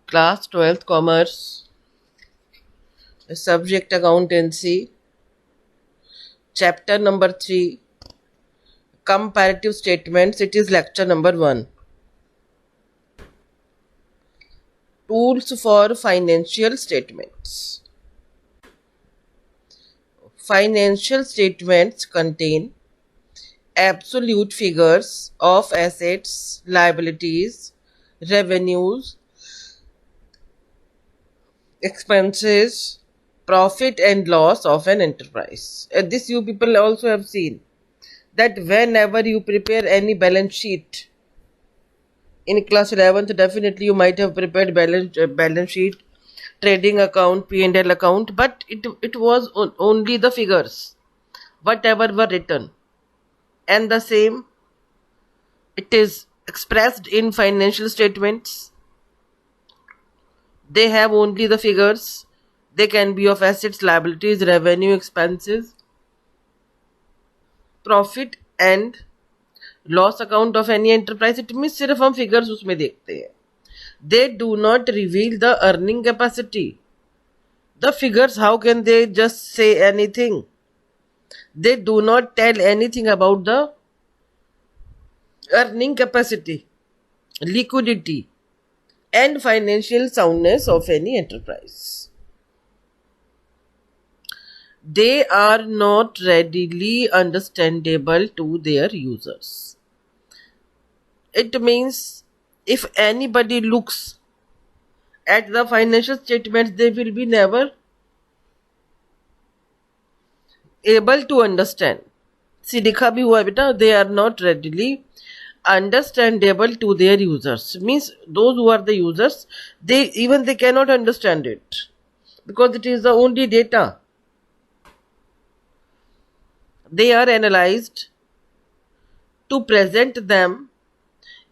Class 12th Commerce, Subject Accountancy, Chapter number 3, Comparative Statements. It is lecture number 1. Tools for Financial Statements. Financial statements contain absolute figures of assets, liabilities, revenues, expenses, profit and loss of an enterprise. This you people also have seen that whenever you prepare any balance sheet in class 11th, definitely you might have prepared balance sheet, trading account, P&L account, but it was only the figures whatever were written, and the same it is expressed in financial statements. They have only the figures. They can be of assets, liabilities, revenue, expenses, profit and loss account of any enterprise. It mean सिर्फ हम figures उसमें देखते हैं. They do not reveal the earning capacity. The figures how can they just say anything. They do not tell anything about the earning capacity, liquidity and financial soundness of any enterprise. They are not readily understandable to their users. It means if anybody looks at the financial statements, they will be never able to understand. See, लिखा भी हुआ है बेटा, they are not readily understandable to their users. Means those who are the users, they cannot understand it because it is the only data. They are analyzed to present them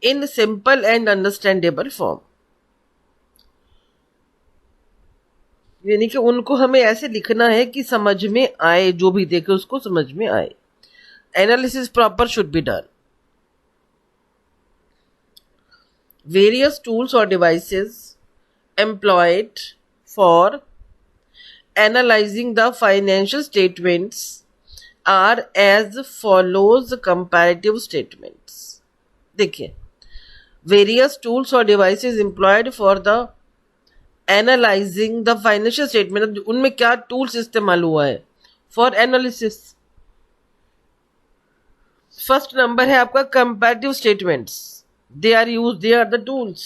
in simple and understandable form. यानी कि उनको हमें ऐसे लिखना है कि समझ में आए, जो भी देखे उसको समझ में आए. Analysis proper should be done. Various tools or devices employed for analyzing the financial statements are as follows. Comparative statements. देखिए, various tools or devices employed for the analyzing the financial statement. उनमें क्या tools इस्तेमाल हुआ है for analysis. First number है आपका comparative statements. They are the tools.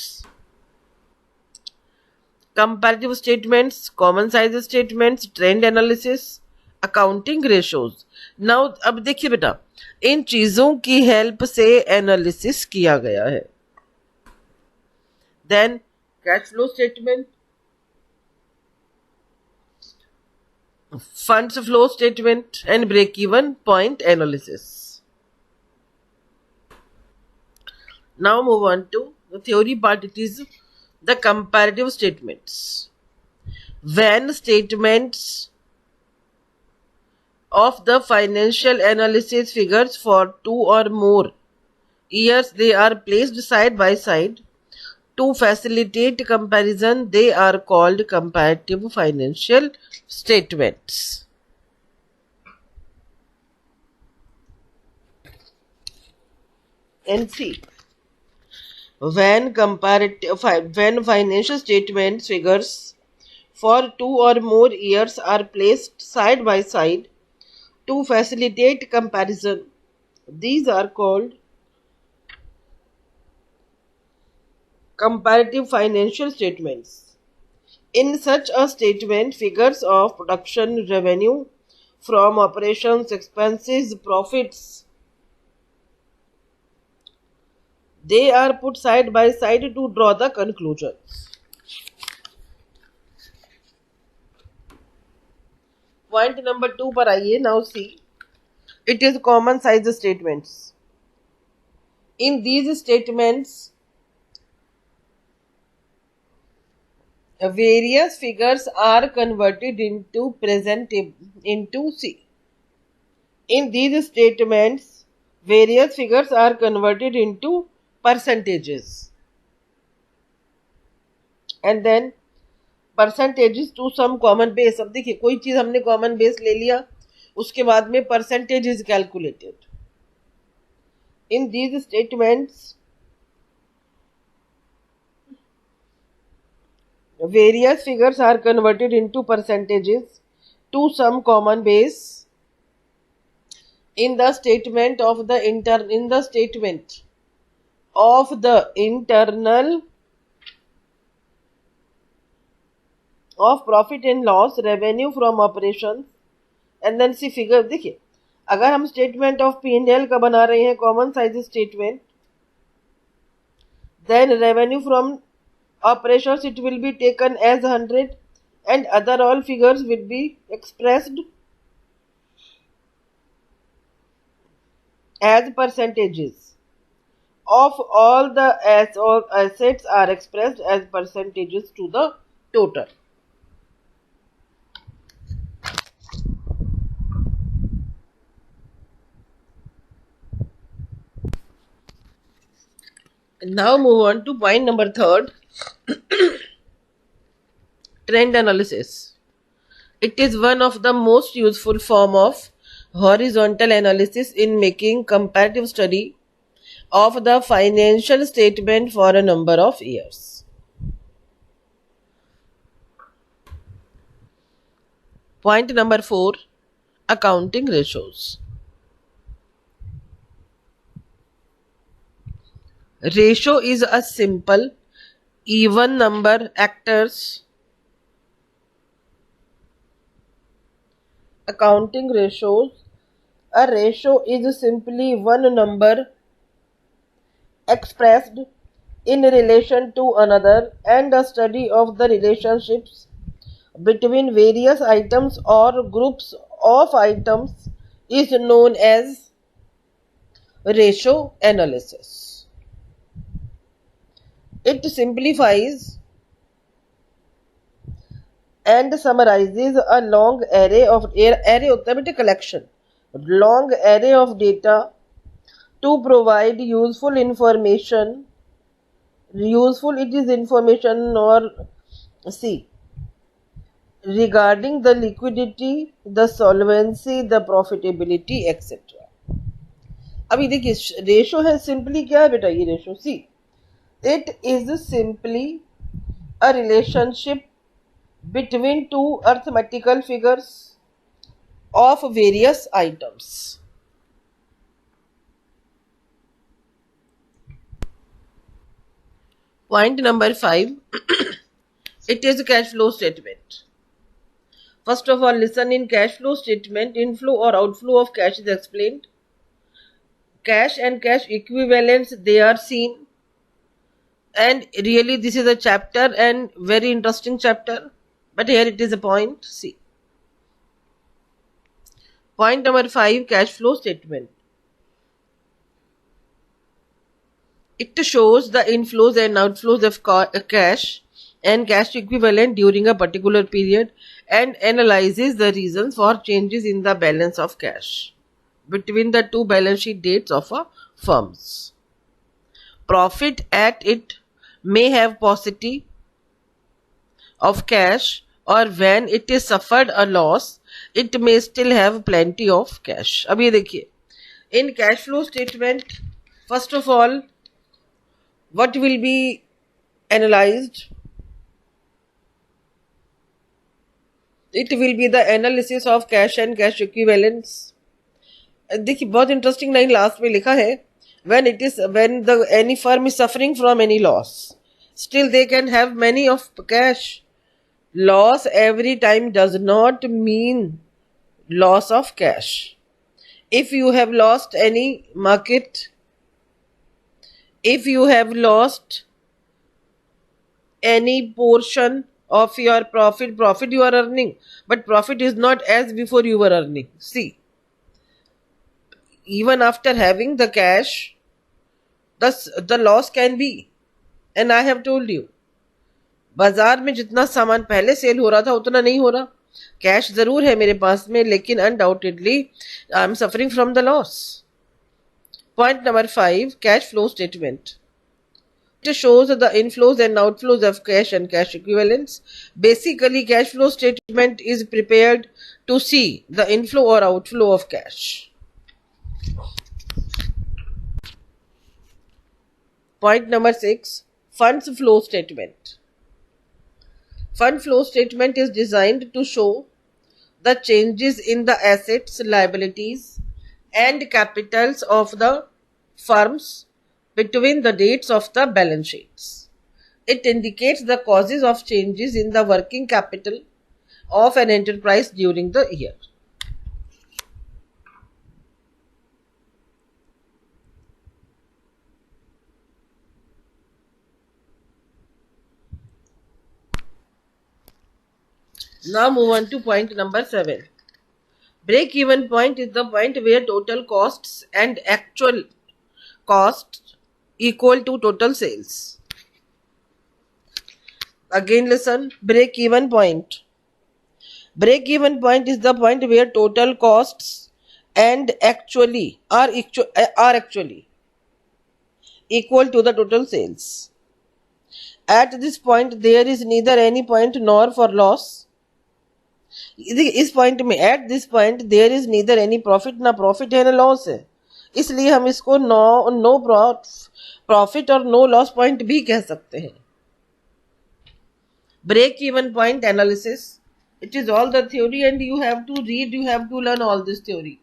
Comparative statements, common size statements, trend analysis, accounting ratios. Now अब देखिए बेटा, इन चीजों की हेल्प से एनालिसिस किया गया है. Then cash flow statement, funds flow statement and break even point analysis. Now move on to the theory part. It is the comparative statements. When statements of the financial analysis figures for 2 or more years, they are placed side by side to facilitate comparison. They are called comparative financial statements. And see, when financial statements figures for 2 or more years are placed side by side to facilitate comparison, these are called comparative financial statements. In such a statement, figures of production, revenue from operations, expenses, profits, they are put side by side to draw the conclusions. Point number 2 पर आइए. Now see, it is common size statements. In these statements, various figures are converted into C. In these statements, various figures are converted into percentages. And then percentages to some common base. अब देखिए कोई चीज हमने common base ले लिया, उसके बाद में percentage is calculated. In these statements various figures are converted into percentages to some common base in the statement of the internal of profit and loss, revenue from operations, and then see figure. देखिए अगर हम statement of P&L का बना रहे हैं common size statement, then revenue from operations it will be taken as 100 and other all figures will be expressed as percentages of all the assets are expressed as percentages to the total. Now move on to point number 3rd. Trend analysis. It is one of the most useful form of horizontal analysis in making comparative study of the financial statement for a number of years. Point number 4. Accounting ratios. Ratio is a simple even number actors. Accounting ratios. A ratio is simply one number expressed in relation to another, and a study of the relationships between various items or groups of items is known as ratio analysis. It simplifies and summarizes a long array होता है बेटे collection, long array of data to provide useful information. It is information or see regarding the liquidity, the solvency, the profitability, etc. अभी देखिए ratio है simply क्या है बेटा ये ratio. See it is simply a relationship between two arithmetical figures of various items. Point number 5. It is a cash flow statement. First of all, listen. In cash flow statement, inflow or outflow of cash is explained. Cash and cash equivalents, they are seen. And really this is a chapter and very interesting chapter, but here it is a point. See, point number 5, cash flow statement. It shows the inflows and outflows of cash and cash equivalent during a particular period and analyzes the reasons for changes in the balance of cash between the two balance sheet dates of a firms. Profit at it may have paucity of cash, or when it is suffered a loss, it may still have plenty of cash. अब ये देखिए, in cash flow statement, first of all, what will be analyzed? It will be the analysis of cash and cash equivalents. देखिए बहुत interesting line last में लिखा है, when any firm is suffering from any loss, still they can have many of cash. Loss every time does not mean loss of cash. If you have lost any market, if you have lost any portion of your profit you are earning, but profit is not as before you were earning. See, even after having the cash, the loss can be, and I have told you, बाजार में जितना सामान पहले cell हो रहा था उतना नहीं हो रहा. कैश जरूर है मेरे पास में, लेकिन undoubtedly I am suffering from the loss. Point number 5, cash flow statement. shows the inflows and outflows of cash and cash equivalents. Basically, cash flow statement is prepared to see the inflow or outflow of cash. Point number 6, funds flow statement. Fund flow statement is designed to show the changes in the assets, liabilities, and capitals of the firms between the dates of the balance sheets. It indicates the causes of changes in the working capital of an enterprise during the year. Now move on to point number 7. Break-even point is the point where total costs and actual costs equal to total sales. Again listen, break-even point. Break-even point is the point where total costs and actually are actually equal to the total sales. At this point, there is neither any point nor for loss. इस point में at this point there is neither any profit, ना profit है ना loss है, इसलिए हम इसको no profit और नो लॉस पॉइंट भी कह सकते हैं. Break even point analysis, it is all the theory and you have to read, you have to learn all this theory.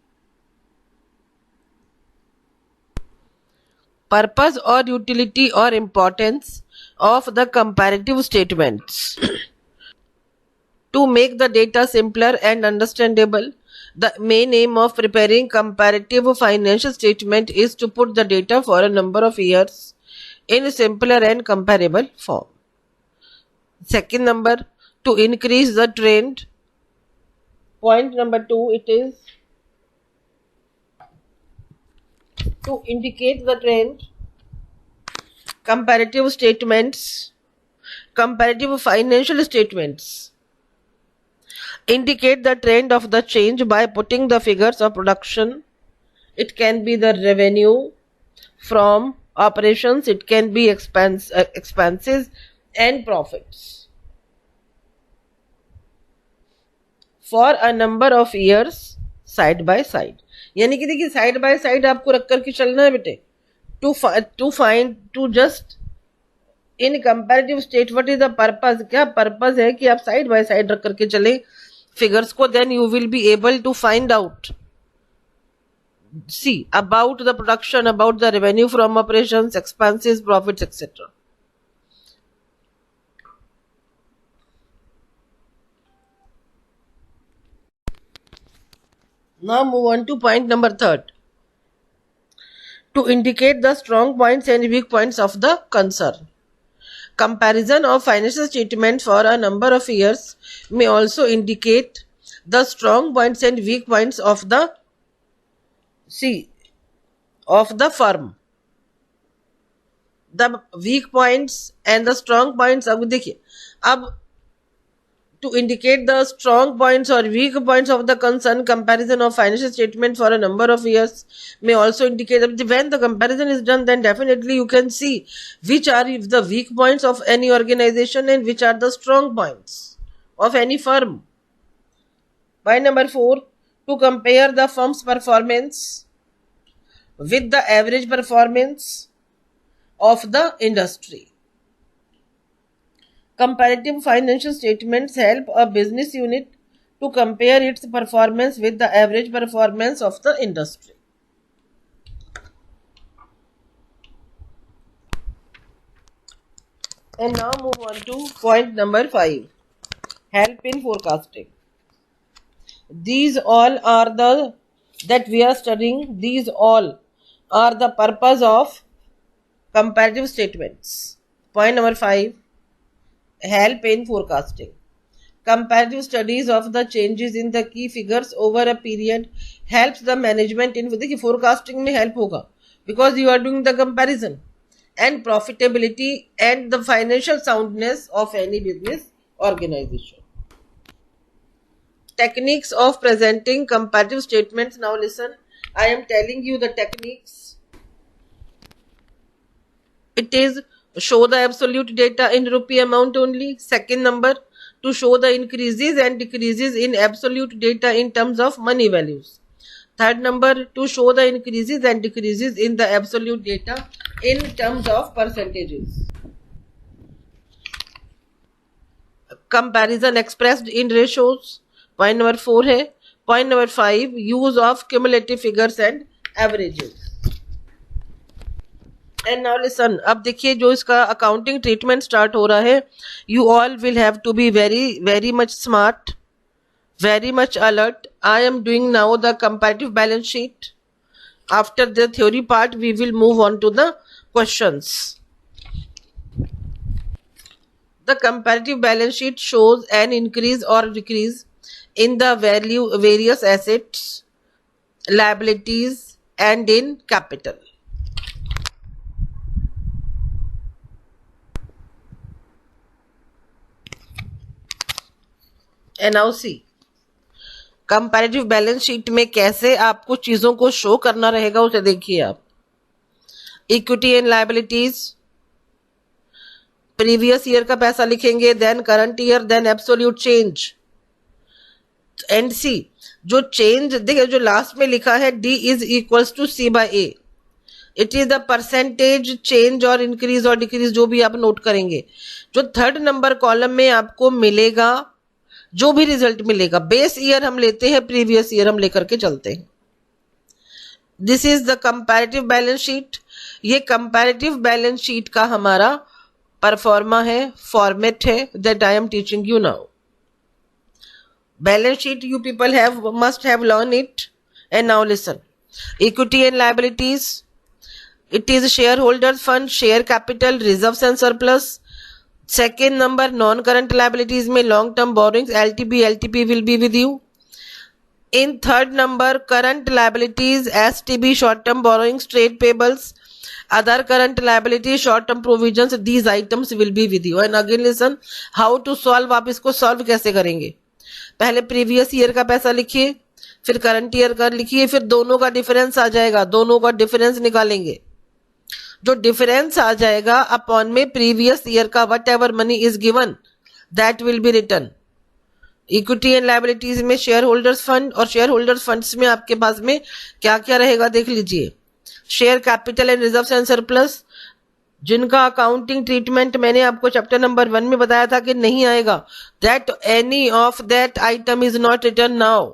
Purpose or utility or importance of the comparative statements. To make the data simpler and understandable, the main aim of preparing comparative financial statement is to put the data for a number of years in simpler and comparable form. Second number, to increase the trend. Point number 2, it is to indicate the trend. Comparative statements, comparative financial statements indicate the trend of the change by putting the figures of production. It can be the revenue from operations, it can be expenses and profits for a number of years side by side. यानी कि देखिए side by side आपको रख करके चलना है बेटे, to just in comparative state what is the purpose. क्या पर्पस है कि आप साइड बाय साइड रख करके चले figures को, then you will be able to find out, see about the production, about the revenue from operations, expenses, profits, etc. Now move on to point number 3, to indicate the strong points and weak points of the concern. Comparison of financial statements for a number of years may also indicate the strong points and weak points of the firm. The weak points and the strong points, अब देखिए, अब to indicate the strong points or weak points of the concern, comparison of financial statement for a number of years may also indicate that when the comparison is done, then definitely you can see which are the weak points of any organization and which are the strong points of any firm. Point number 4, to compare the firm's performance with the average performance of the industry. Comparative financial statements help a business unit to compare its performance with the average performance of the industry. And now move on to point number 5, help in forecasting. These all are that we are studying, these all are the purpose of comparative statements. Point number 5, help in forecasting. Comparative studies of the changes in the key figures over a period helps the management in, देखिए forecasting में help होगा because you are doing the comparison, and profitability and the financial soundness of any business organization. Techniques of presenting comparative statements. Now listen, I am telling you the techniques. It is show the absolute data in rupee amount only. Second number, to show the increases and decreases in absolute data in terms of money values. Third number, to show the increases and decreases in the absolute data in terms of percentages. Comparison expressed in ratios. Point number 4 है. Point number 5, use of cumulative figures and averages. And now listen, अब देखिए जो इसका accounting treatment start हो रहा है, you all will have to be very much smart, very much alert. I am doing now the comparative balance sheet. After the theory part, we will move on to the questions. The comparative balance sheet shows an increase or decrease in the value various assets, liabilities, and in capital. And now see, comparative balance sheet में कैसे आपको चीजों को show करना रहेगा उसे देखिए आप. Equity and liabilities, previous year का पैसा लिखेंगे, then current year, then absolute change. And C, जो चेंज देखिए जो लास्ट में लिखा है D is equals to C by A, it is the percentage change और इंक्रीज और डिक्रीज जो भी आप नोट करेंगे. जो थर्ड नंबर कॉलम में आपको मिलेगा, जो भी रिजल्ट मिलेगा, बेस ईयर हम लेते हैं, प्रीवियस ईयर हम लेकर के चलते हैं. This is the comparative balance sheet. ये कंपैरेटिव बैलेंस शीट का हमारा परफॉर्मा है, फॉर्मेट है, that I am teaching you now. Balance sheet you people must have learned it. And now listen, equity and liabilities, it is shareholders fund, share capital, reserves and surplus. Second number, non current liabilities में long term borrowings, LTP will be with you. In third number, current liabilities, STB, short term borrowings, trade payables, other current liabilities, short term provisions, these items will be with you. And again listen, how to solve, आप इसको solve कैसे करेंगे. पहले previous year का पैसा लिखिए, फिर current year का लिखिए, फिर दोनों का डिफरेंस आ जाएगा, दोनों का डिफरेंस निकालेंगे. जो डिफरेंस आ जाएगा अपॉन में प्रीवियस ईयर का what ever money is given, that will be return. Equity and liabilities में शेयर होल्डर्स फंड, और शेयर होल्डर्स फंड्स में आपके पास में क्या क्या रहेगा देख लीजिए. Share capital and reserves and surplus, जिनका अकाउंटिंग ट्रीटमेंट मैंने आपको चैप्टर नंबर 1 में बताया था कि नहीं आएगा, that any of that item is not return now.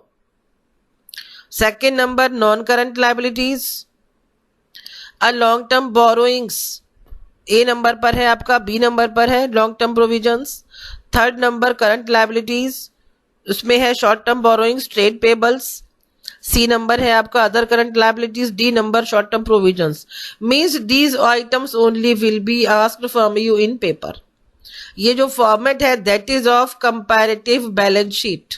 Second number, non current liabilities, long term borrowings, A number पर है आपका, बी नंबर पर है long term provisions. Third number current liabilities, उसमें है short term borrowings, trade payables. C number है आपका other current liabilities, D number short term provisions. Means these items only will be asked from you in paper. ये जो format है that is of comparative balance sheet.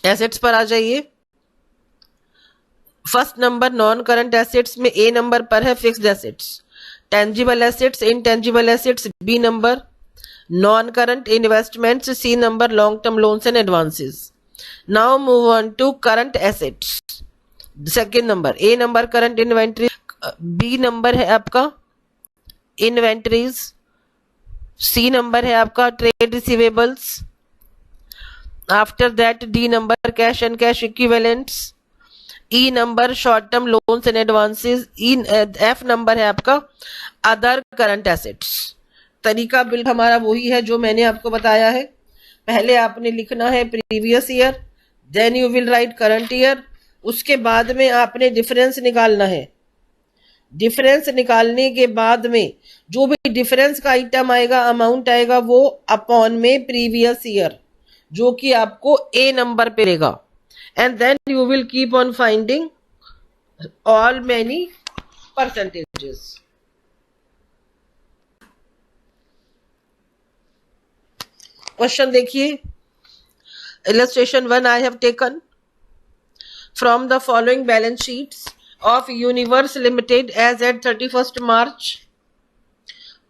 Assets पर आ जाइए. First number non current assets में A number पर है fixed assets, tangible assets, intangible assets B number, non current investments C number, long term loans and advances. Now move on to current assets. Second number, A number current inventory, B number है आपका inventories, C number है आपका trade receivables. After that D number cash and cash equivalents, E number short term loans and advances, F number है आपका other current assets. तरीका बिल्कुल हमारा वही है जो मैंने आपको बताया है. पहले आपने लिखना है previous year, then you will write current year, उसके बाद में आपने डिफरेंस निकालना है. डिफरेंस निकालने के बाद में जो भी डिफरेंस का आइटम आएगा, अमाउंट आएगा, वो अपॉन में प्रीवियस ईयर, जो कि आपको ए नंबर पे रहेगा. And then you will keep on finding all many percentages. Question देखिए. Illustration 1 I have taken from the following balance sheets of Universe Limited as at 31st March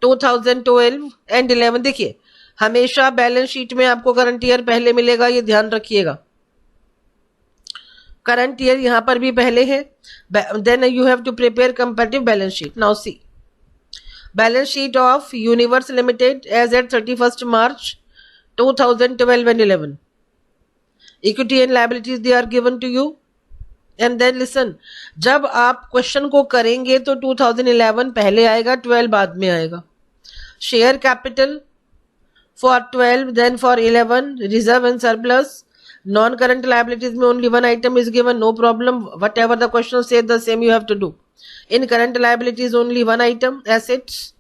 2012 and 11. देखिए हमेशा balance sheet में आपको current year पहले मिलेगा, ये ध्यान रखिएगा. करंट ईयर यहां पर भी पहले है. Then you have to prepare comparative balance sheet. Now see, Balance sheet of Universe Limited as at 31st March 2012 and 11. Equity and liabilities they are given to you. And then listen, जब आप question को करेंगे तो 2011 पहले आएगा, 12 बाद में आएगा. Share capital for 12, then for 11, reserve and surplus. Non-current liabilities में only one item is given, no problem. Whatever the question says, the same you have to do. In current liabilities only one item, assets.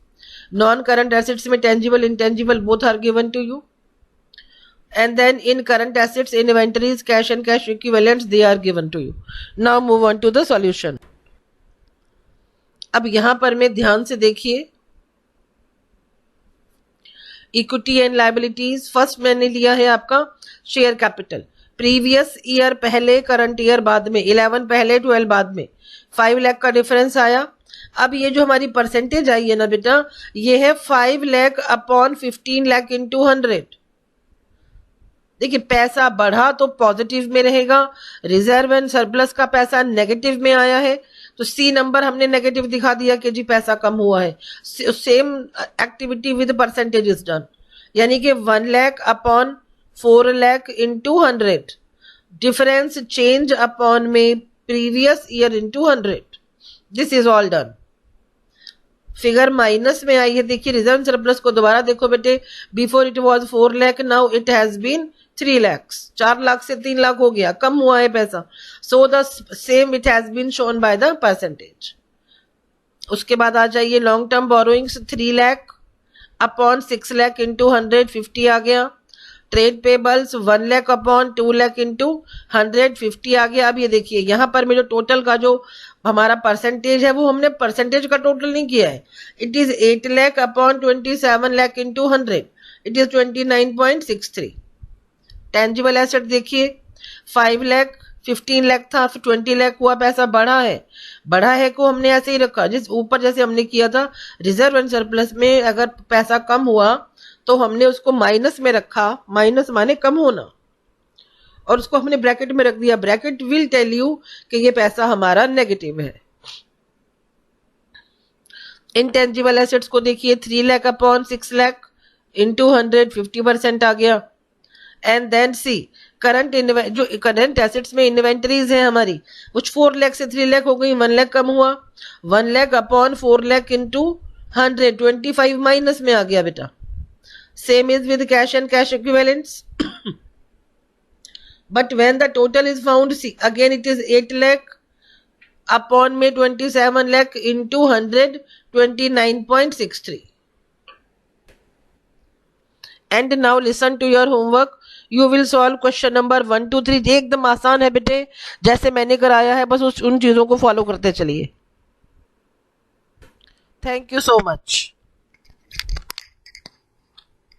Non-current assets में tangible, intangible both are given to you. And then in current assets, inventories, cash and cash equivalents, they are given to you. Now move on to the solution. अब यहाँ पर में ध्यान से देखिए, equity and liabilities. First मैंने लिया है आपका शेयर कैपिटल. प्रीवियस ईयर पहले, करंट ईयर बाद में, 11 पहले 12 बाद में, 5 लाख का डिफरेंस आया. अब ये जो हमारी परसेंटेज आई है ना बेटा, ये है 5 लाख अपॉन 15 लाख इंटू 100. देखिए पैसा बढ़ा तो पॉजिटिव में रहेगा, रिजर्व एंड सरप्लस का पैसा नेगेटिव में आया है तो सी नंबर हमने नेगेटिव दिखा दिया कि जी पैसा कम हुआ है. Same activity with percentage is done, यानी कि 1 lakh upon 4 lakh into 100, difference change upon में previous year into 100. This is all done. Figure minus में आई है. देखिए रिजर्व सरप्लस को दोबारा देखो बेटे. Before it was 4 lakh, now it has been 3 lakh. 4 lakh से 3 लाख हो गया, कम हुआ है पैसा. So the same it has been shown by the percentage. उसके बाद आ जाइए long term borrowings. 3 lakh upon 6 lakh into 100, 50 आ गया. Trade payables 1 lakh upon 2 lakh into 100, 50 आ गया. अब ये देखिए यहाँ पर में जो टोटल का जो हमारा परसेंटेज है वो हमने परसेंटेज का टोटल नहीं किया है. It is 8 lakh upon 27 lakh into 100, it is 29.63. Tangible asset देखिए 5 लाख, 15 लाख था, फिर 20 लाख हुआ. पैसा बढ़ा है, बढ़ा है को हमने ऐसे ही रखा जिस ऊपर जैसे हमने किया था. रिजर्व एंड सरप्लस में अगर पैसा कम हुआ तो हमने उसको माइनस में रखा. माइनस माने कम होना, और उसको हमने ब्रैकेट में रख दिया. ब्रैकेट विल टेल यू कि ये पैसा हमारा नेगेटिव है. इनटेंजिबल एसेट्स को देखिए 3 लाख अपॉन 6 लाख इंटू 100, 50% आ गया. एंड देन सी करंट जो करंट एसेट्स में इन्वेंटरीज है हमारी, वो 4 लाख से 3 लाख हो गई, 1 लाख कम हुआ. 1 lakh upon 4 lakh into 100, 25 minus में आ गया बेटा. Same is with cash and cash equivalents. But when the total is found, see again it is 8 lakh upon में 27 lakh into 100, 29.63. And now listen to your homework. You will solve question number 1, 2, 3. एकदम आसान है बेटे, जैसे मैंने कराया है, बस उन चीजों को फॉलो करते चलिए. Thank you so much.